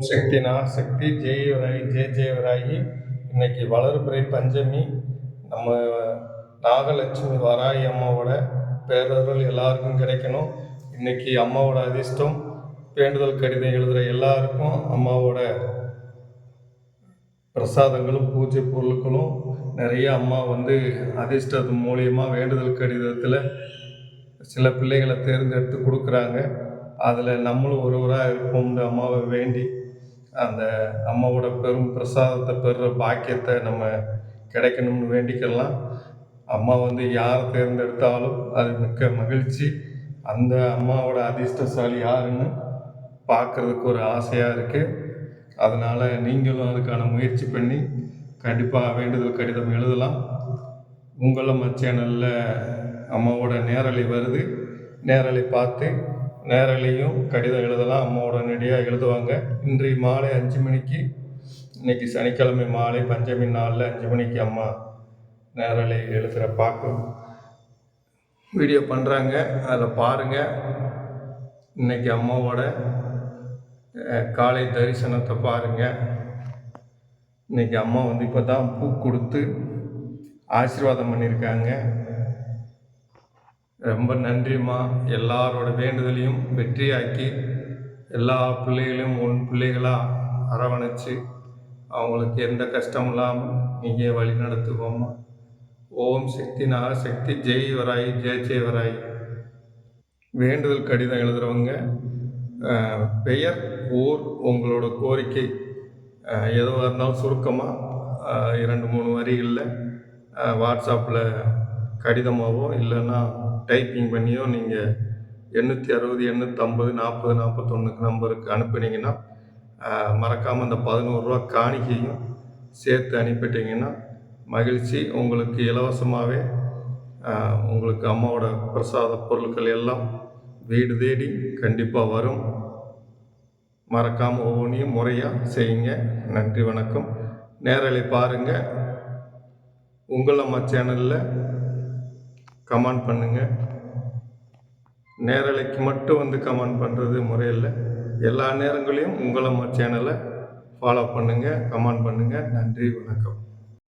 சக்தினா சக்தி ஜெயவராயி ஜெயவராயி. இன்னைக்கு வளர்பிறை பஞ்சமி. நம்ம நாகலட்சுமி வராயி அம்மாவோட பேரருள் எல்லாருக்கும் கிடைக்கணும். இன்னைக்கு அம்மாவோட அதிர்ஷ்டம். வேண்டுதல் கடிதம் எழுதுகிற எல்லாருக்கும் அம்மாவோட பிரசாதங்களும் பூஜை பொருட்களும் நிறைய அம்மா அதிர்ஷ்டத்து மூலியமாக வேண்டுதல் கடிதத்தில் சில பிள்ளைகளை தேர்ந்தெடுத்து கொடுக்குறாங்க. அதில் நம்மளும் ஒருவராக இருப்போம்னு அம்மாவை வேண்டி அந்த அம்மாவோட பெரும் பிரசாதத்தை பெறுற பாக்கியத்தை நம்ம கிடைக்கணும்னு வேண்டிக்கலாம். அம்மா யாரை தேர்ந்தெடுத்தாலும் அது மிக்க மகிழ்ச்சி. அந்த அம்மாவோட அதிர்ஷ்டசாலி யாருன்னு பார்க்குறதுக்கு ஒரு ஆசையாக இருக்குது. அதனால் நீங்களும் அதுக்கான முயற்சி பண்ணி கண்டிப்பாக வேண்டுதல் கடிதம் எழுதலாம். உங்களம்மா சேனலில் அம்மாவோட நேரலை வருது. நேரலை பார்த்து நேரலையும் கடிதம் எழுதலாம். அம்மாவோட நெடியாக எழுதுவாங்க. இன்றைய மாலை 5 மணிக்கு, இன்றைக்கி சனிக்கிழமை மாலை பஞ்சமி நாளில் 5 மணிக்கு அம்மா நேரலை எழுதுகிற பார்க்கும் வீடியோ பண்ணுறாங்க. அதில் பாருங்கள். இன்றைக்கி அம்மாவோட காலை தரிசனத்தை பாருங்கள். இன்றைக்கி அம்மா இப்போ தான் பூ கொடுத்து ஆசீர்வாதம் பண்ணியிருக்காங்க. ரொம்ப நன்றிம்மா. எல்லாரோட வேண்டுதலையும் வெற்றியாக்கி எல்லா பிள்ளைகளையும் உன் பிள்ளைகளாக அரவணைச்சு அவங்களுக்கு எந்த கஷ்டம் இல்லாமல் நீங்கள் வழி நடத்துவோம்மா. ஓம் சக்தி நாகசக்தி ஜெயவராயி ஜெயவராயி. வேண்டுதல் கடிதம் எழுதுகிறவங்க பெயர், ஊர், உங்களோட கோரிக்கை எதுவாக இருந்தாலும் சுருக்கமாக 2-3 வரிகளில் வாட்ஸ்அப்பில் கடிதமாகவோ இல்லைன்னா டைப்பிங் பண்ணியோ நீங்கள் 860 850 40 41 நம்பருக்கு அனுப்புனீங்கன்னா மறக்காமல் அந்த 11 ரூபா காணிக்கையும் சேர்த்து அனுப்பிட்டீங்கன்னா மகிழ்ச்சி. உங்களுக்கு இலவசமாகவே உங்களுக்கு அம்மாவோட பிரசாத பொருட்கள் எல்லாம் வீடு தேடி கண்டிப்பாக வரும். மறக்காமல் ஒவ்வொன்றையும் முறையாக செய்யுங்க. நன்றி, வணக்கம். நேரலை பாருங்கள். உங்களம்மா சேனலில் கமெண்ட் பண்ணுங்கள். நேரலைக்கு மட்டும் கமெண்ட் பண்ணுறது முறையில் எல்லா நேரங்களையும் உங்களம்மா சேனலை ஃபாலோ பண்ணுங்கள், கமெண்ட் பண்ணுங்கள். நன்றி, வணக்கம்.